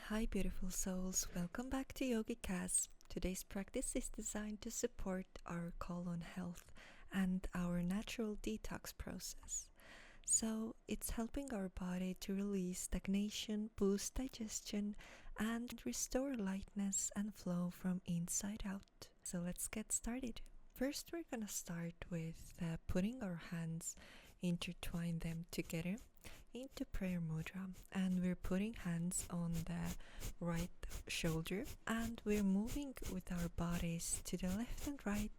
Hi, beautiful souls. Welcome back to Yogicas. Today's practice is designed to support our colon health and our natural detox process. So, it's helping our body to release stagnation, boost digestion, and restore lightness and flow from inside out. So, let's get started. First, we're gonna start with putting our hands, intertwine them together into prayer mudra, and we're putting hands on the right shoulder and we're moving with our bodies to the left and right,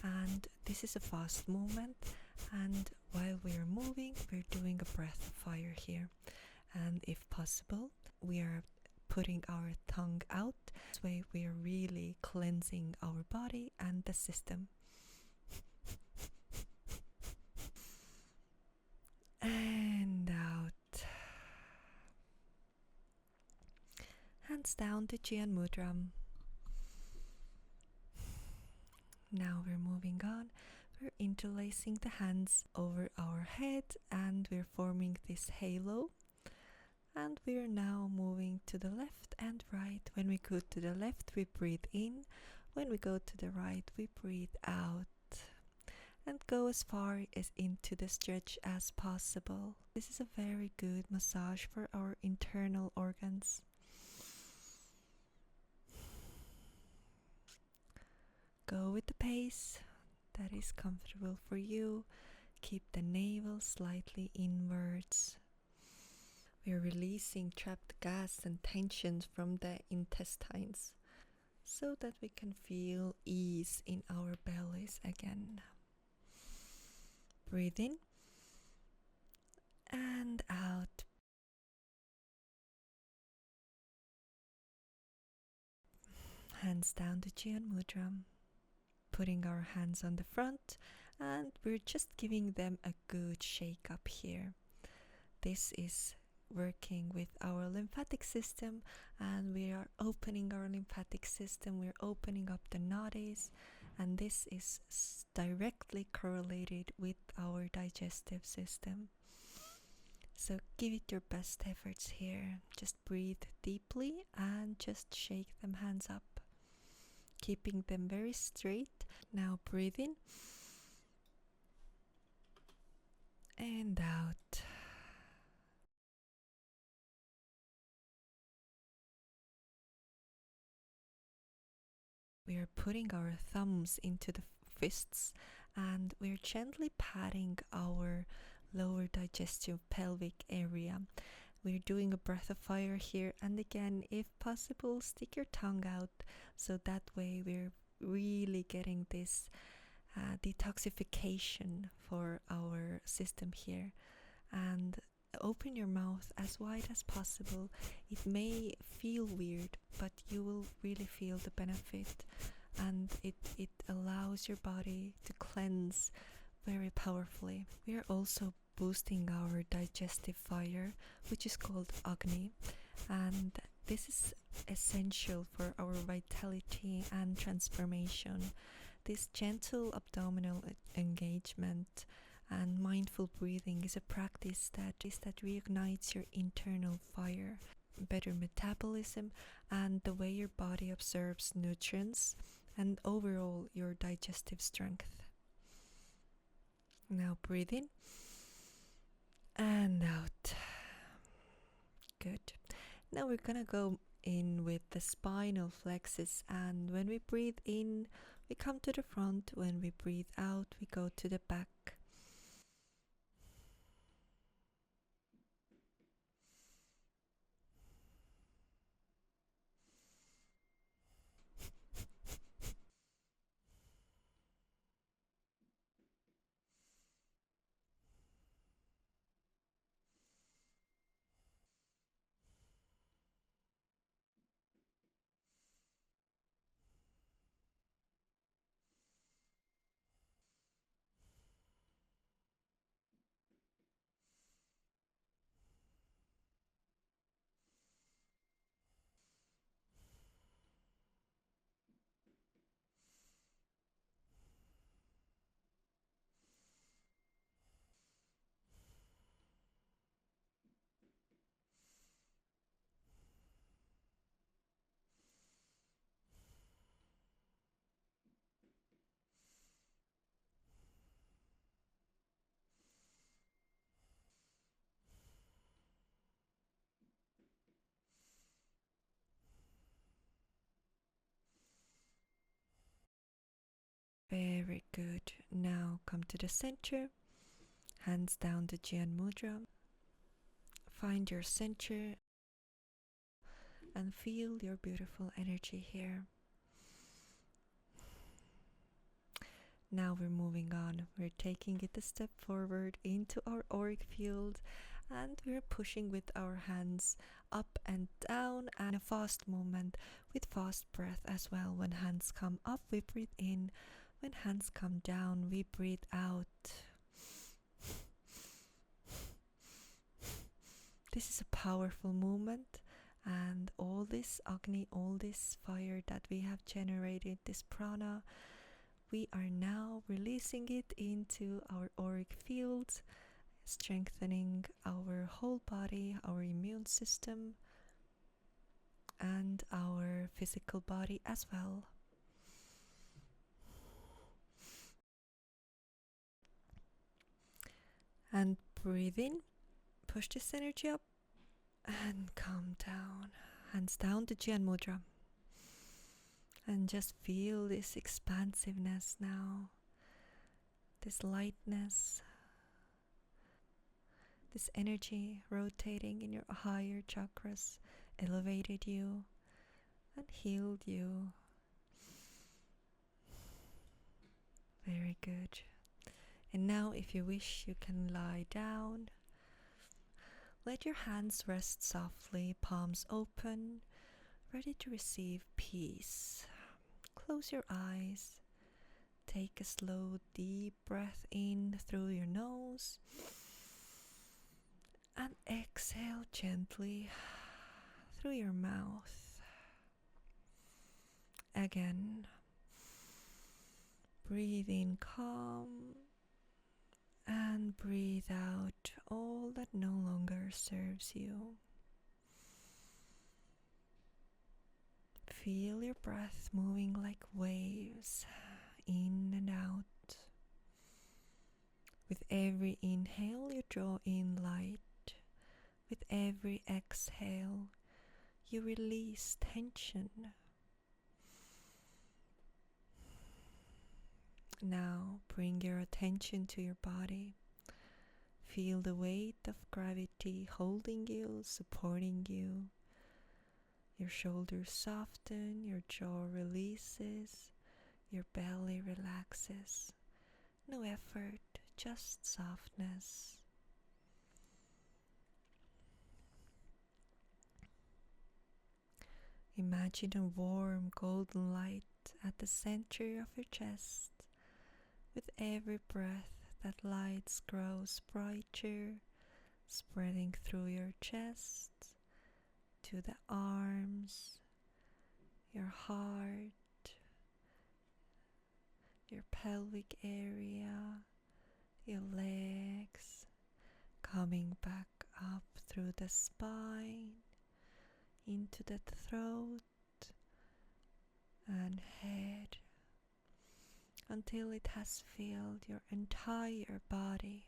and this is a fast movement, and while we are moving we're doing a breath of fire here, and if possible we are putting our tongue out. This way we are really cleansing our body and the system. And out. Hands down to Jian Mudra. Now we're moving on. We're interlacing the hands over our head and we're forming this halo. And we're now moving to the left and right. When we go to the left, we breathe in. When we go to the right, we breathe out. And go as far as into the stretch as possible. This is a very good massage for our internal organs. Go with the pace that is comfortable for you. Keep the navel slightly inwards. We are releasing trapped gas and tensions from the intestines so that we can feel ease in our bellies again. Breathe in and out. Hands down to Jian Mudra. Putting our hands on the front, and we're just giving them a good shake up here. This is working with our lymphatic system, and we are opening our lymphatic system. We're opening up the nadis, and this is directly correlated with our digestive system. So give it your best efforts here. Just breathe deeply and just shake them hands up, keeping them very straight. Now breathe in and out. We are putting our thumbs into the fists and we're gently patting our lower digestive pelvic area. We're doing a breath of fire here, and again, if possible, stick your tongue out so that way we're really getting this detoxification for our system here. And open your mouth as wide as possible. It may feel weird, but you will really feel the benefit, and it allows your body to cleanse very powerfully. We are also boosting our digestive fire, which is called Agni, and this is essential for our vitality and transformation. This gentle abdominal engagement and mindful breathing is a practice that reignites your internal fire, better metabolism, and the way your body absorbs nutrients, and overall your digestive strength. Now breathe in and out. Good. Now we're gonna go in with the spinal flexes, and when we breathe in, we come to the front. When we breathe out, we go to the back. Very good. Now come to the center. Hands down the Jian Mudra. Find your center and feel your beautiful energy here. Now we're moving on. We're taking it a step forward into our auric field, and we're pushing with our hands up and down, and a fast movement with fast breath as well. When hands come up, we breathe in. When hands come down, we breathe out. This is a powerful movement, and all this Agni, all this fire that we have generated, this prana, we are now releasing it into our auric field, strengthening our whole body, our immune system, and our physical body as well. And breathe in, push this energy up, and come down. Hands down to Jian Mudra. And just feel this expansiveness now, this lightness, this energy rotating in your higher chakras, elevated you and healed you. Very good. And now, if you wish, you can lie down. Let your hands rest softly, palms open, ready to receive peace. Close your eyes. Take a slow, deep breath in through your nose and exhale gently through your mouth. Again, breathe in calm and breathe out all that no longer serves you. Feel your breath moving like waves in and out. With every inhale, you draw in light. With every exhale, you release tension. Now bring your attention to your body. Feel the weight of gravity holding you, supporting you. Your shoulders soften, your jaw releases, your belly relaxes. No effort, just softness. Imagine a warm golden light at the center of your chest. With every breath, that light grows brighter, spreading through your chest, to the arms, your heart, your pelvic area, your legs, coming back up through the spine, into the throat and head, until it has filled your entire body.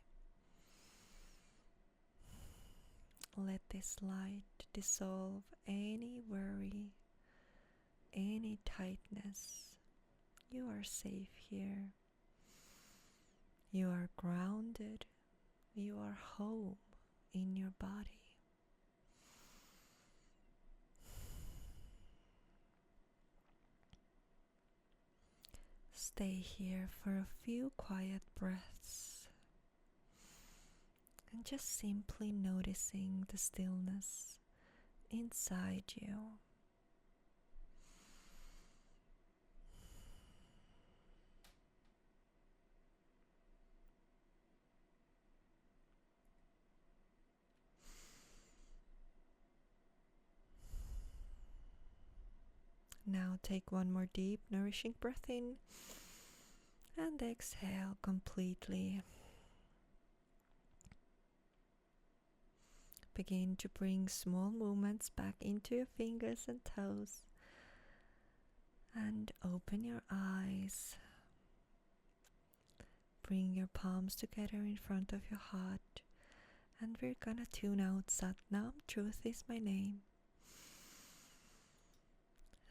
Let this light dissolve any worry, any tightness. You are safe here. You are grounded. You are home in your body. Stay here for a few quiet breaths and just simply noticing the stillness inside you. Now take one more deep, nourishing breath in and exhale completely. Begin to bring small movements back into your fingers and toes and open your eyes. Bring your palms together in front of your heart, and we're gonna tune out Sat Nam, truth is my name.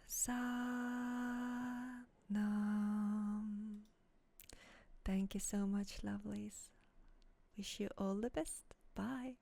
Sat Nam, Thank you so much, lovelies. Wish you all the best. Bye.